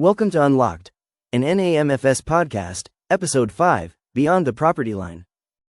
Welcome to Unlocked, an NAMFS podcast, episode 5, Beyond the Property Line.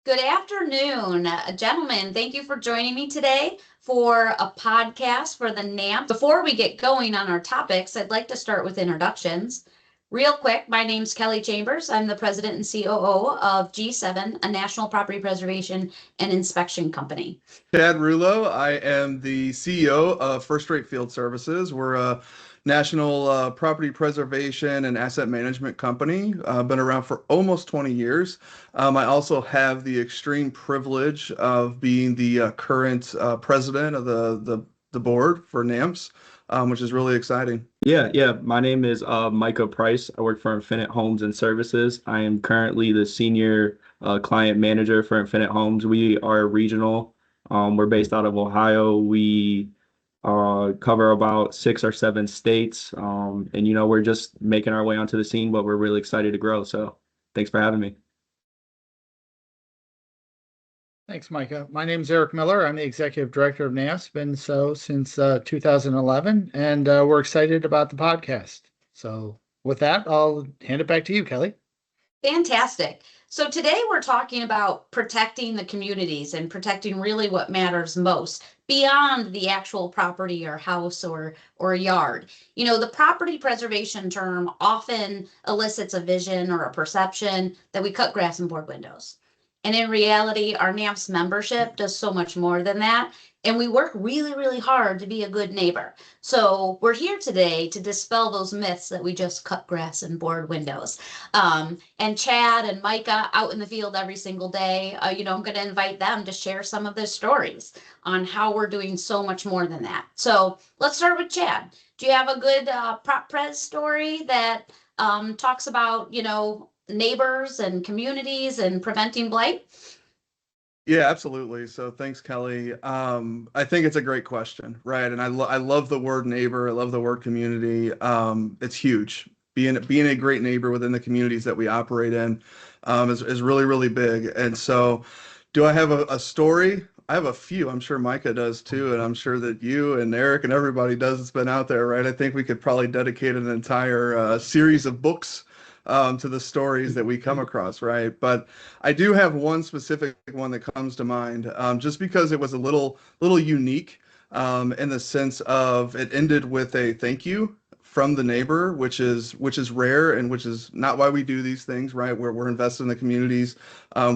Good afternoon, gentlemen. Thank you for joining me today for a podcast for the NAMFS. Before we get going on our topics, I'd like to start with introductions. Real quick, my name's Kellie Chambers. I'm the president and COO of G7, a national property preservation and inspection company. Chad Rulo. I am the CEO of First Rate Field Services. We're a national property preservation and asset management company. Been around for almost 20 years. I also have the extreme privilege of being the current president of the board for NAMFS, which is really exciting. Yeah. My name is Micah Price. I work for Infinite Homes and Services. I am currently the senior client manager for Infinite Homes. We are regional. We're based out of Ohio. We cover about 6 or 7 states. And, we're just making our way onto the scene, but we're really excited to grow. So thanks for having me. Thanks, Micah. My name is Eric Miller. I'm the executive director of NAMFS, been so since 2011, and we're excited about the podcast. So with that, I'll hand it back to you, Kellie. Fantastic. So today we're talking about protecting the communities and protecting really what matters most beyond the actual property or house or yard. The property preservation term often elicits a vision or a perception that we cut grass and board windows. And in reality, our NAMFS membership does so much more than that. And we work really, really hard to be a good neighbor. So we're here today to dispel those myths that we just cut grass and board windows. And Chad and Micah out in the field every single day, I'm going to invite them to share some of their stories on how we're doing so much more than that. So let's start with Chad. Do you have a good prop pres story that talks about, neighbors and communities and preventing blight? Yeah, absolutely. So thanks, Kellie. I think it's a great question, right? And I love the word neighbor. I love the word community. It's huge. Being a great neighbor within the communities that we operate in is really, really big. And so do I have a story? I have a few. I'm sure Micah does too. And I'm sure that you and Eric and everybody does that's been out there, right? I think we could probably dedicate an entire series of books to the stories that we come across, right? But I do have one specific one that comes to mind, just because it was a little unique in the sense of it ended with a thank you from the neighbor, which is rare and which is not why we do these things, right? We're invested in the communities.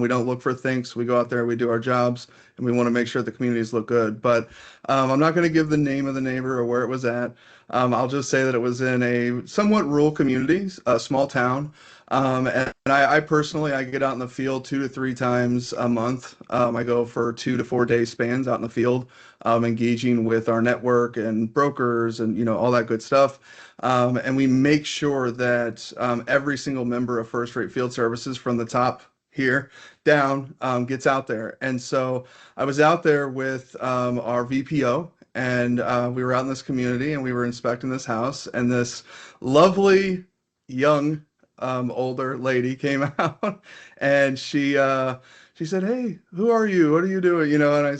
We don't look for things. We go out there, we do our jobs, and we want to make sure the communities look good. But I'm not going to give the name of the neighbor or where it was at. I'll just say that it was in a somewhat rural community, a small town. And I personally, I get out in the field 2 to 3 times a month. I go for 2 to 4 day spans out in the field, engaging with our network and brokers and, all that good stuff. And we make sure that every single member of First Rate Field Services from the top here down gets out there. And so I was out there with our VPO. And we were out in this community and we were inspecting this house, and this lovely young older lady came out and she said, "Hey, who are you? What are you doing?"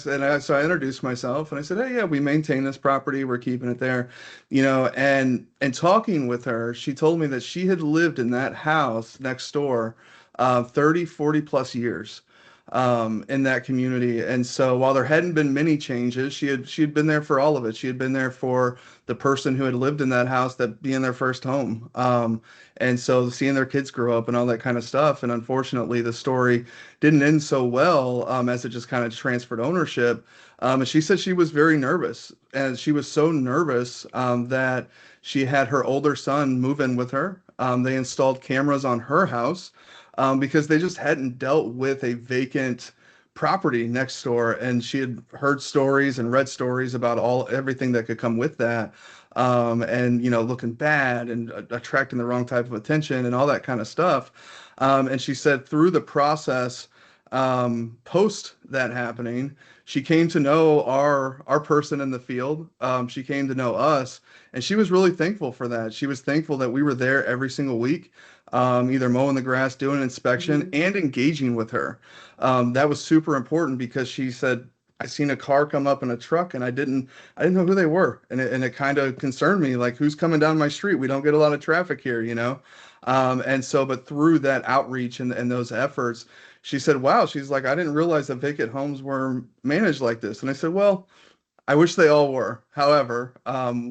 So I introduced myself and I said, "Hey, yeah, we maintain this property. We're keeping it there." And talking with her, she told me that she had lived in that house next door 30, 40 plus years. In that community. And so while there hadn't been many changes, she had been there for all of it. She had been there for the person who had lived in that house, that being their first home. And so seeing their kids grow up and all that kind of stuff. And unfortunately, the story didn't end so well as it just kind of transferred ownership. And she said she was very nervous. And she was so nervous that she had her older son move in with her. They installed cameras on her house. Because they just hadn't dealt with a vacant property next door, and she had heard stories and read stories about everything that could come with that, and looking bad and attracting the wrong type of attention and all that kind of stuff. And she said through the process, post that happening, she came to know our person in the field. She came to know us, and she was really thankful for that. She was thankful that we were there every single week, either mowing the grass, doing an inspection, and engaging with her. That was super important because she said I seen a car come up in a truck, and I didn't know who they were, and it kind of concerned me, like, who's coming down my street? We don't get a lot of traffic here, you know. And so, but through that outreach and those efforts, she said, "Wow," she's like, "I didn't realize that vacant homes were managed like this." And I said, "Well, I wish they all were. However,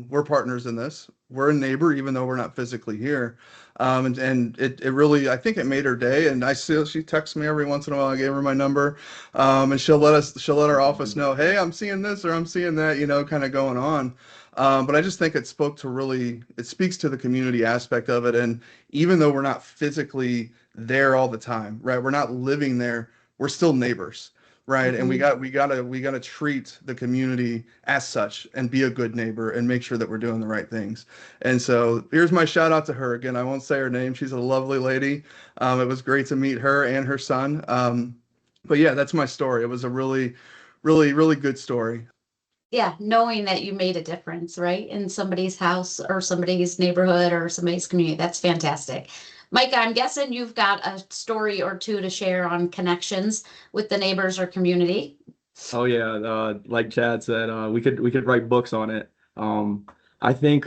we're partners in this. We're a neighbor, even though we're not physically here." And it really, I think it made her day. And I see she texts me every once in a while. I gave her my number, and she'll let our office know, "Hey, I'm seeing this or I'm seeing that," you know, kind of going on. But I just think it speaks to the community aspect of it. And even though we're not physically there all the time, right? We're not living there. We're still neighbors. Right. And we gotta treat the community as such and be a good neighbor and make sure that we're doing the right things. And so here's my shout out to her again. I won't say her name. She's a lovely lady. It was great to meet her and her son. But yeah, that's my story. It was a really, really, really good story. Yeah, knowing that you made a difference, right, in somebody's house or somebody's neighborhood or somebody's community. That's fantastic. Micah, I'm guessing you've got a story or two to share on connections with the neighbors or community. Oh yeah, like Chad said, we could write books on it. I think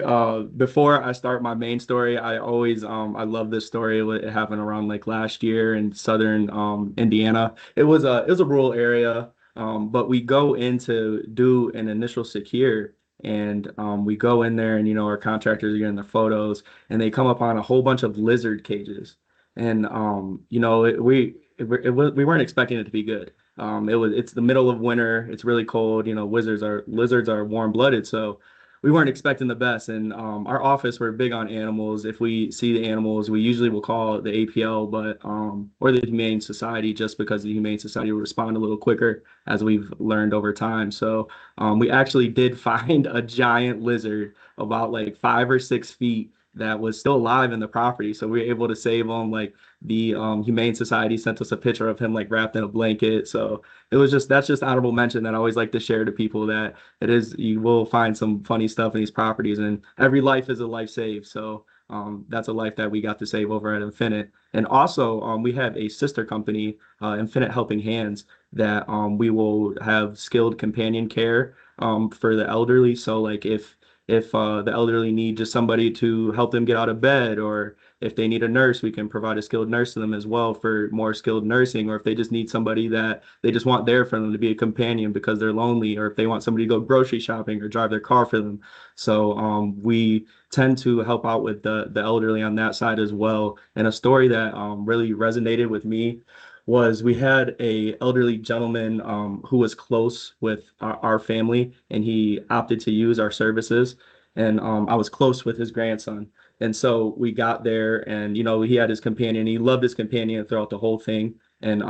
before I start my main story, I love this story. It happened around like last year in southern Indiana. It was a rural area, but we go in to do an initial secure, and we go in there, and our contractors are getting the photos, and they come upon a whole bunch of lizard cages, and we weren't expecting it to be good. It's the middle of winter. It's really cold. Lizards are warm-blooded, so we weren't expecting the best. And our office, we're big on animals. If we see the animals, we usually will call the APL, or the Humane Society, just because the Humane Society will respond a little quicker, as we've learned over time. So we actually did find a giant lizard about like 5 or 6 feet that was still alive in the property. So we were able to save him. Like, the Humane Society sent us a picture of him like wrapped in a blanket. So that's just honorable mention that I always like to share to people, that you will find some funny stuff in these properties, and every life is a life saved. So that's a life that we got to save over at Infinite. And also we have a sister company, Infinite Helping Hands, that we will have skilled companion care for the elderly. So like if the elderly need just somebody to help them get out of bed, or if they need a nurse, we can provide a skilled nurse to them as well for more skilled nursing. Or if they just need somebody that they just want there for them to be a companion because they're lonely, or if they want somebody to go grocery shopping or drive their car for them. So we tend to help out with the elderly on that side as well. And a story that really resonated with me was, we had a elderly gentleman who was close with our family, and he opted to use our services. And I was close with his grandson. And so we got there, and he had his companion. He loved his companion throughout the whole thing. And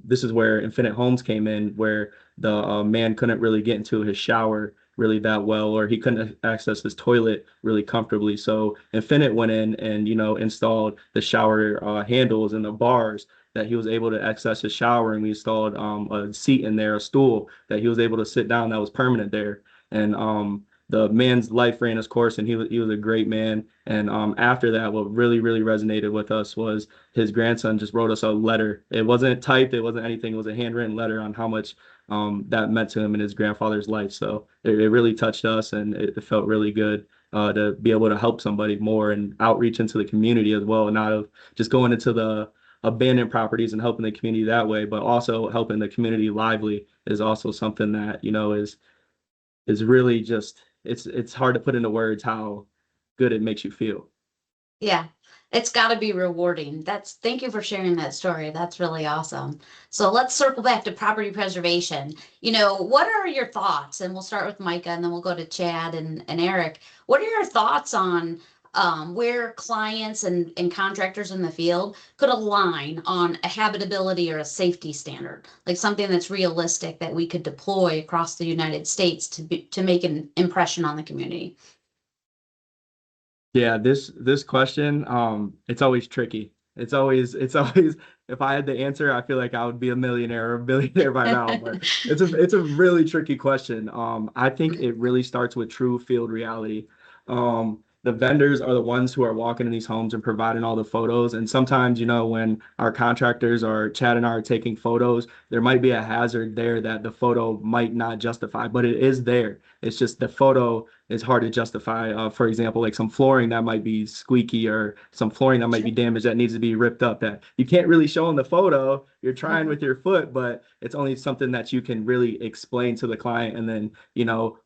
this is where Infinite Homes came in, where the man couldn't really get into his shower really that well, or he couldn't access his toilet really comfortably. So Infinite went in and installed the shower handles and the bars that he was able to access his shower. And we installed a seat in there, a stool that he was able to sit down, that was permanent there. And the man's life ran his course, and he was a great man. And after that, what really, really resonated with us was his grandson just wrote us a letter. It wasn't typed, it wasn't anything. It was a handwritten letter on how much that meant to him in his grandfather's life. So it really touched us, and it felt really good to be able to help somebody more, and outreach into the community as well, and not of just going into the abandoned properties and helping the community that way, but also helping the community lively is also something that is really just, it's hard to put into words how good it makes you feel. Yeah, it's got to be rewarding. Thank you for sharing that story. That's really awesome. So let's circle back to property preservation. What are your thoughts? And we'll start with Micah, and then we'll go to Chad and Eric. What are your thoughts on where clients and contractors in the field could align on a habitability or a safety standard, like something that's realistic that we could deploy across the United States to make an impression on the community? Yeah, this question, it's always tricky. It's always if I had the answer, I feel like I would be a millionaire or a billionaire by now. But it's a really tricky question. I think it really starts with true field reality. the vendors are the ones who are walking in these homes and providing all the photos. And sometimes, when our contractors or Chad and I are taking photos, there might be a hazard there that the photo might not justify, but it is there. It's just the photo is hard to justify. For example, like some flooring that might be squeaky or some flooring that might be damaged that needs to be ripped up, that you can't really show in the photo. You're trying with your foot, but it's only something that you can really explain to the client, and then,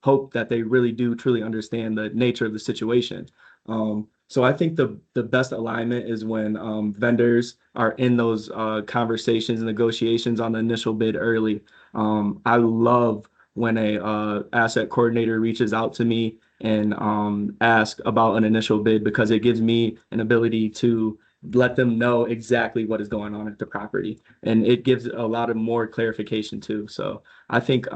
hope that they really do truly understand the nature of the situation. So I think the best alignment is when vendors are in those conversations and negotiations on the initial bid early. I love when a asset coordinator reaches out to me and ask about an initial bid, because it gives me an ability to let them know exactly what is going on at the property, and it gives a lot of more clarification too. So I think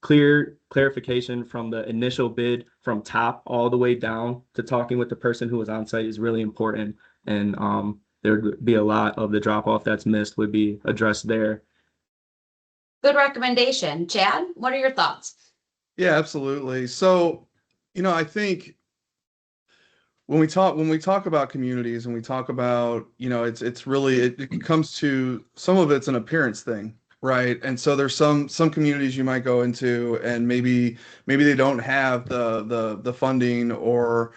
clear clarification from the initial bid from top all the way down to talking with the person who was on site is really important. And there would be a lot of the drop off that's missed would be addressed there. Good recommendation. Chad, what are your thoughts? Yeah, absolutely. So, I think when we talk about communities and we talk about, it's really, it comes to, some of it's an appearance thing, right? And so there's some communities you might go into, and maybe they don't have the funding or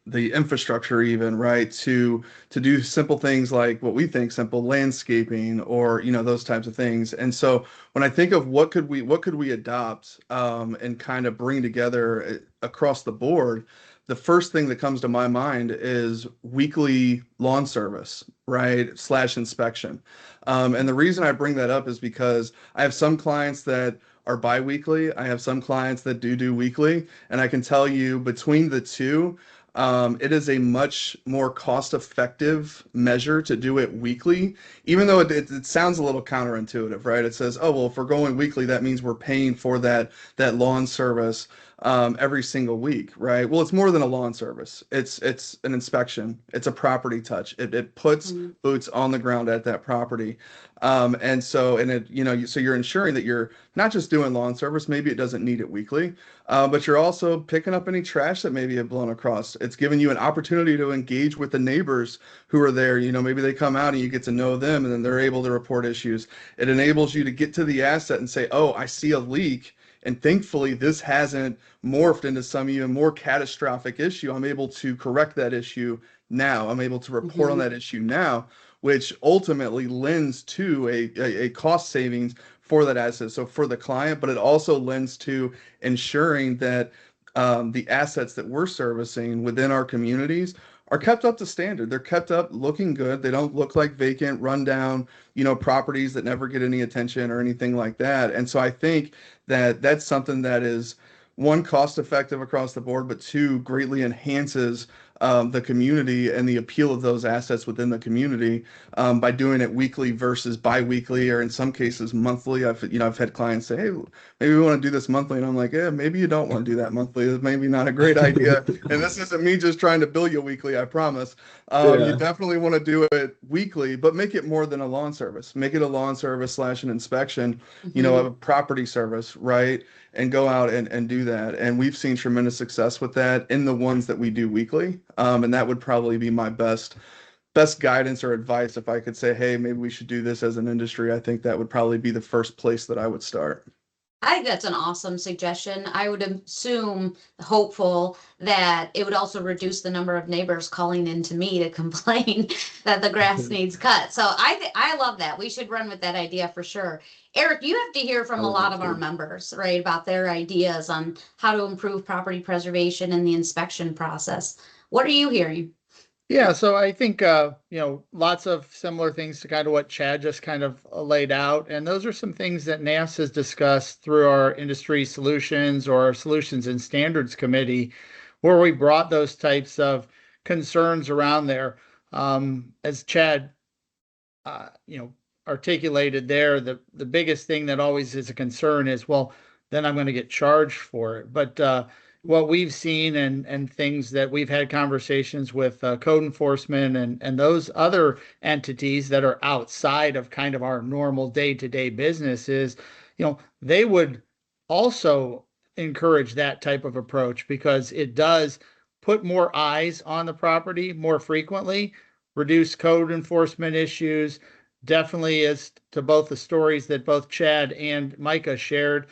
the infrastructure even, right, to do simple things like what we think simple landscaping, or those types of things. And so when I think of what could we adopt and kind of bring together across the board, the first thing that comes to my mind is weekly lawn service, right, / inspection. And the reason I bring that up is because I have some clients that are biweekly. I have some clients that do weekly. And I can tell you, between the two, it is a much more cost-effective measure to do it weekly, even though it sounds a little counterintuitive, right? It says, oh, well, if we're going weekly, that means we're paying for that lawn service every single week, right? Well, it's more than a lawn service. It's an inspection. It's a property touch. It puts boots on the ground at that property. So you're ensuring that you're not just doing lawn service. Maybe it doesn't need it weekly, but you're also picking up any trash that maybe have blown across. It's giving you an opportunity to engage with the neighbors who are there. Maybe they come out and you get to know them, and then they're able to report issues. It enables you to get to the asset and say, oh, I see a leak. And thankfully, this hasn't morphed into some even more catastrophic issue. I'm able to correct that issue now. I'm able to report on that issue now, which ultimately lends to a cost savings for that asset. So for the client, but it also lends to ensuring that the assets that we're servicing within our communities are kept up to standard. They're kept up looking good. They don't look like vacant, rundown, properties that never get any attention or anything like that. And so I think that that's something that is, one, cost effective across the board, but two, greatly enhances the community and the appeal of those assets within the community by doing it weekly versus bi-weekly, or in some cases monthly. I've had clients say, hey, maybe we want to do this monthly. And I'm like, yeah, maybe you don't want to do that monthly. It's maybe not a great idea. And this isn't me just trying to bill you weekly, I promise. You definitely want to do it weekly, but make it more than a lawn service. Make it a lawn service / an inspection, a property service, right? And go out and do that. And we've seen tremendous success with that in the ones that we do weekly. And that would probably be my best guidance or advice. If I could say, hey, maybe we should do this as an industry, I think that would probably be the first place that I would start. I think that's an awesome suggestion. I would assume, hopeful, that it would also reduce the number of neighbors calling in to me to complain that the grass needs cut. So I love that. We should run with that idea for sure. Eric, you have to hear from a lot of our members, right, about their ideas on how to improve property preservation and the inspection process. What are you hearing? Yeah, so I think, lots of similar things to kind of what Chad just kind of laid out. And those are some things that NAMFS has discussed through our industry solutions or our solutions and standards committee, where we brought those types of concerns around there. As Chad, articulated there, the biggest thing that always is a concern is, well, then I'm going to get charged for it. But what we've seen and things that we've had conversations with code enforcement and those other entities that are outside of kind of our normal day-to-day business is, they would also encourage that type of approach because it does put more eyes on the property more frequently, reduce code enforcement issues. Definitely, as to both the stories that both Chad and Micah shared,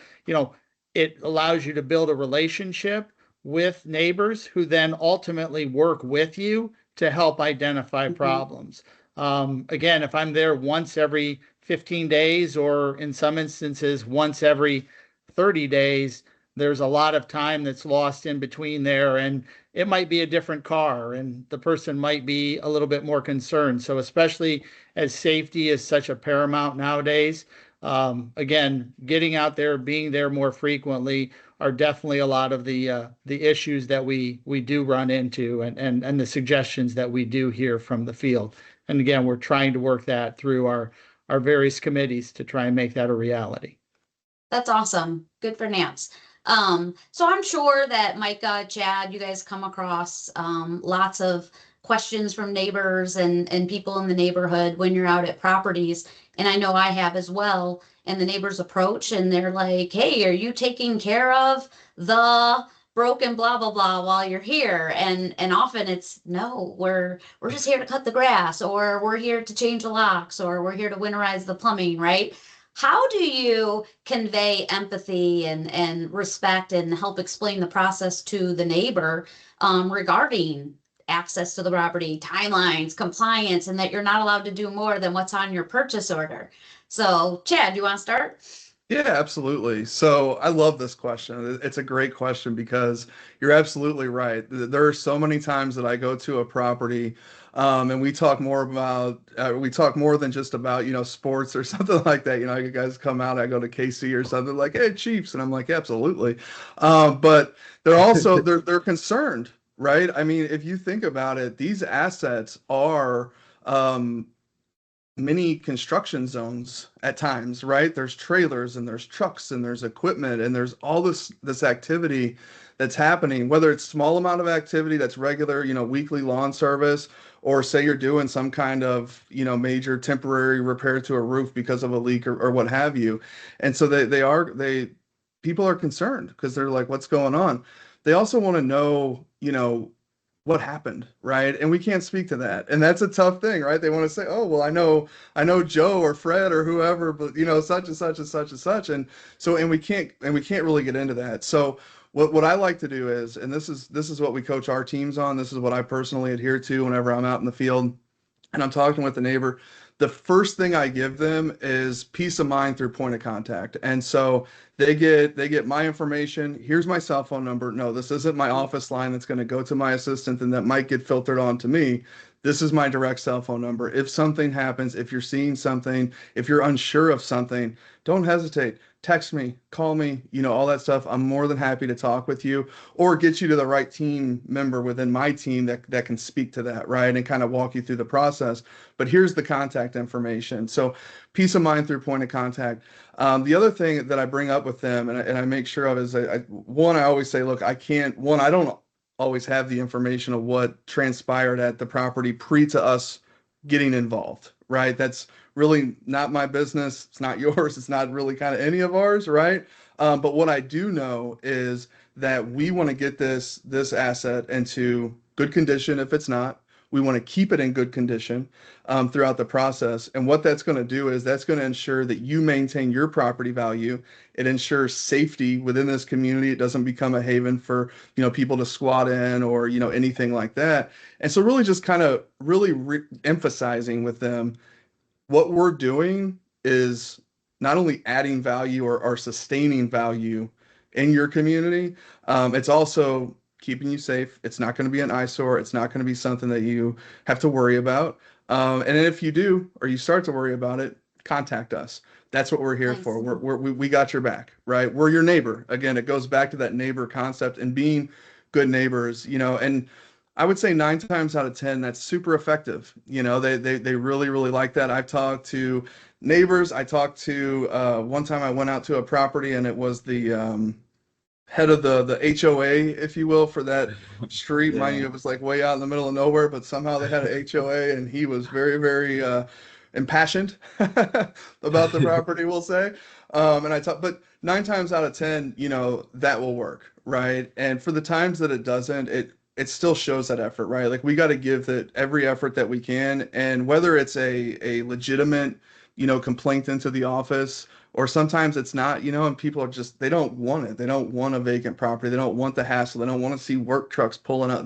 it allows you to build a relationship with neighbors who then ultimately work with you to help identify problems. Again, if I'm there once every 15 days, or in some instances, once every 30 days, there's a lot of time that's lost in between there. And it might be a different car, and the person might be a little bit more concerned. So, especially as safety is such a paramount nowadays, again, getting out there, being there more frequently are definitely a lot of the issues that we do run into, and the suggestions that we do hear from the field. And again, we're trying to work that through our various committees to try and make that a reality. That's awesome. Good for NAMFS. So I'm sure that Micah, Chad, you guys come across lots of questions from neighbors and people in the neighborhood when you're out at properties. And I know I have as well. And the neighbors approach and they're like, hey, are you taking care of the broken blah blah blah while you're here? And often it's no, we're just here to cut the grass, or we're here to change the locks, or we're here to winterize the plumbing, right? How do you convey empathy and respect and help explain the process to the neighbor regarding access to the property, timelines, compliance, and that you're not allowed to do more than what's on your purchase order? So, Chad, you want to start? Yeah, absolutely. So I love this question. It's a great question because you're absolutely right. There are so many times that I go to a property and we talk more than just about, sports or something like that. You guys come out, I go to KC or something like, hey, Chiefs. And I'm like, absolutely. But they're also, they're concerned, right? I mean, if you think about it, these assets are, many construction zones at times, right? There's trailers and there's trucks and there's equipment and there's all this activity that's happening, whether it's small amount of activity that's regular, weekly lawn service, or say you're doing some kind of, major temporary repair to a roof because of a leak or what have you. And so people are concerned because they're like, what's going on? They also want to know, what happened, right? And we can't speak to that. And that's a tough thing, right? They want to say, oh, well, I know Joe or Fred or whoever, but such and such and such and such. And so, and we can't really get into that. So what I like to do is, and this is what we coach our teams on. This is what I personally adhere to whenever I'm out in the field and I'm talking with the neighbor. The first thing I give them is peace of mind through point of contact. And so they get my information. Here's my cell phone number. No, this isn't my office line that's going to go to my assistant and that might get filtered on to me. This is my direct cell phone number. If something happens, if you're seeing something, if you're unsure of something, don't hesitate. Text me, call me, all that stuff. I'm more than happy to talk with you or get you to the right team member within my team that can speak to that, right? And kind of walk you through the process. But here's the contact information. So peace of mind through point of contact. The other thing that I bring up with them and I make sure of is I always say, look, I don't always have the information of what transpired at the property pre to us getting involved, right? That's really not my business. It's not yours. It's not really kind of any of ours, right? But what I do know is that we want to get this asset into good condition. If it's not, we want to keep it in good condition throughout the process. And what that's going to do is that's going to ensure that you maintain your property value. It ensures safety within this community. It doesn't become a haven for, people to squat in or, anything like that. And so really just kind of really emphasizing with them, what we're doing is not only adding value or sustaining value in your community, it's also keeping you safe. It's not going to be an eyesore. It's not going to be something that you have to worry about. And if you do, or you start to worry about it, contact us. That's what we're here for. We got your back, right? We're your neighbor. Again, it goes back to that neighbor concept and being good neighbors, and I would say 9 times out of 10, that's super effective. They really, really like that. I've talked to neighbors. I talked to, one time I went out to a property and it was the head of the HOA, if you will, for that street. Mind you, it was like way out in the middle of nowhere, but somehow they had an HOA and he was very, very, impassioned about the property, we'll say. And I talk, but 9 times out of 10, that will work, right? And for the times that it doesn't, it still shows that effort, right? Like we got to give that every effort that we can, and whether it's a legitimate, complaint into the office, or sometimes it's not, and people are just, they don't want it. They don't want a vacant property. They don't want the hassle. They don't want to see work trucks pulling up.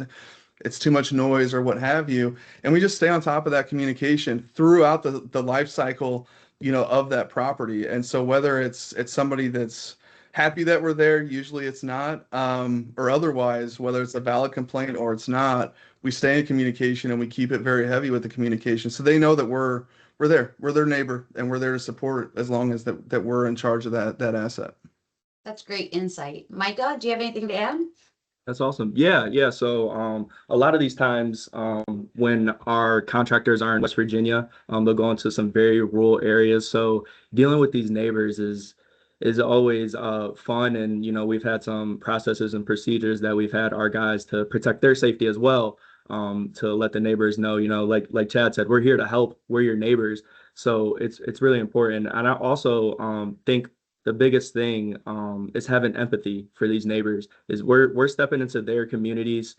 It's too much noise or what have you. And we just stay on top of that communication throughout the life cycle, of that property. And so whether it's somebody that's happy that we're there, usually it's not, or otherwise, whether it's a valid complaint or it's not, we stay in communication and we keep it very heavy with the communication. So they know that we're there, we're their neighbor, and we're there to support as long as that we're in charge of that asset. That's great insight. Micah, do you have anything to add? That's awesome. Yeah. So a lot of these times when our contractors are in West Virginia, they'll go into some very rural areas. So dealing with these neighbors is always fun. And, we've had some processes and procedures that we've had our guys to protect their safety as well, to let the neighbors know, like Chad said, we're here to help. We're your neighbors. So it's really important. And I also think the biggest thing is having empathy for these neighbors. Is we're stepping into their communities.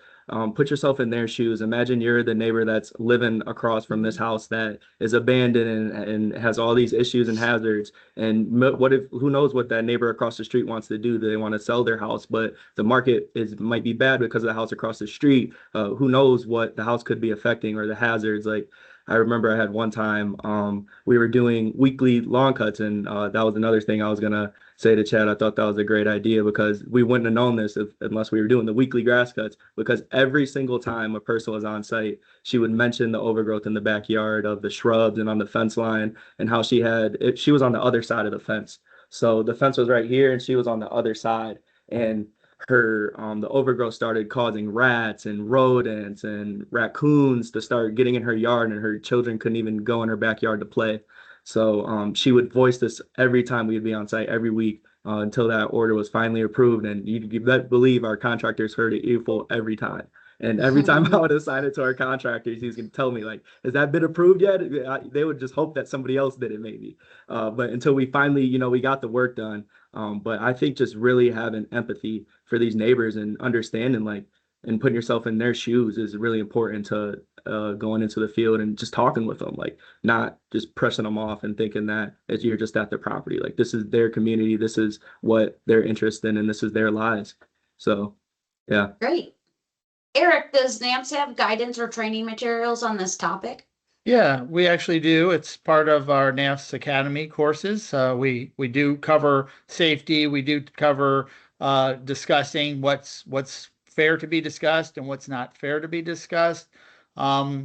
Put yourself in their shoes. Imagine you're the neighbor that's living across from this house that is abandoned and has all these issues and hazards. And who knows what that neighbor across the street wants to do? Do they want to sell their house? But the market might be bad because of the house across the street. Who knows what the house could be affecting or the hazards? Like, I remember I had one time we were doing weekly lawn cuts, and that was another thing I was gonna say to Chad. I thought that was a great idea because we wouldn't have known this unless we were doing the weekly grass cuts, because every single time a person was on site, she would mention the overgrowth in the backyard of the shrubs and on the fence line, and how she was on the other side of the fence. So the fence was right here and she was on the other side, and the overgrowth started causing rats and rodents and raccoons to start getting in her yard, and her children couldn't even go in her backyard to play. So she would voice this every time we'd be on site every week, until that order was finally approved. And you best believe our contractors heard it earful every time. And every time I would assign it to our contractors, he's going to tell me, like, has that been approved yet? They would just hope that somebody else did it maybe. But until we finally, we got the work done. But I think just really having empathy for these neighbors and understanding, like, and putting yourself in their shoes is really important to going into the field and just talking with them, like not just pressing them off and thinking that you're just at their property. Like, this is their community. This is what they're interested in, and this is their lives. So, yeah. Great. Eric, does NAMFS have guidance or training materials on this topic? Yeah, we actually do. It's part of our NAMFS Academy courses. We do cover safety. We do cover discussing what's fair to be discussed and what's not fair to be discussed.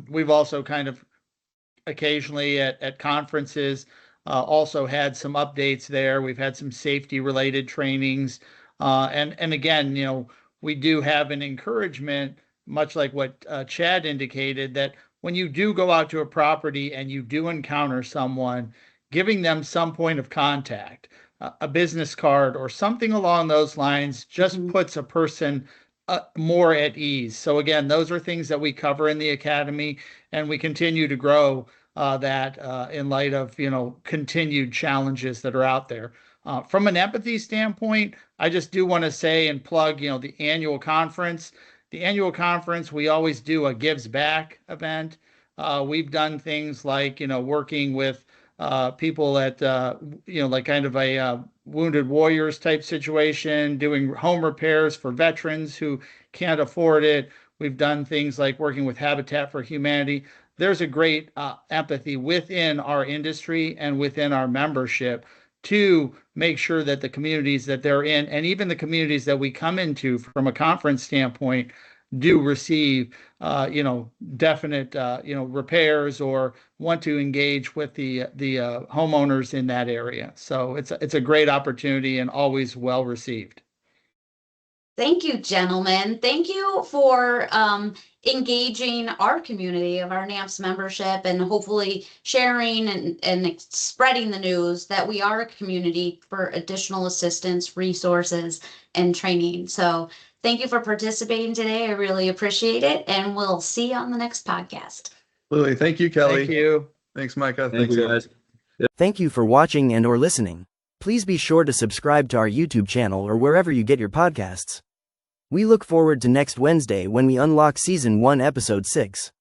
We've also kind of occasionally at conferences also had some updates there. We've had some safety related trainings. And again, we do have an encouragement, much like what Chad indicated, that when you do go out to a property and you do encounter someone, giving them some point of contact, a business card or something along those lines, just puts a person more at ease. So again, those are things that we cover in the academy, and we continue to grow that in light of continued challenges that are out there. From an empathy standpoint, I just do want to say and plug the annual conference. The annual conference, we always do a gives back event. We've done things like working with people at like kind of a wounded warriors type situation, doing home repairs for veterans who can't afford it. We've done things like working with Habitat for Humanity. There's a great empathy within our industry and within our membership to make sure that the communities that they're in, and even the communities that we come into from a conference standpoint, do receive definite repairs or want to engage with the homeowners in that area. So it's a great opportunity and always well received. Thank you, gentlemen. Thank you for engaging our community of our NAMFS membership, and hopefully sharing and spreading the news that we are a community for additional assistance, resources, and training. So thank you for participating today. I really appreciate it, and we'll see you on the next podcast. Lily, thank you, Kellie. Thank you. Thanks, Micah. Thank Thanks, you, Eric. guys. Thank you for watching and/or listening. Please be sure to subscribe to our YouTube channel or wherever you get your podcasts. We look forward to next Wednesday when we unlock Season 1, Episode 6.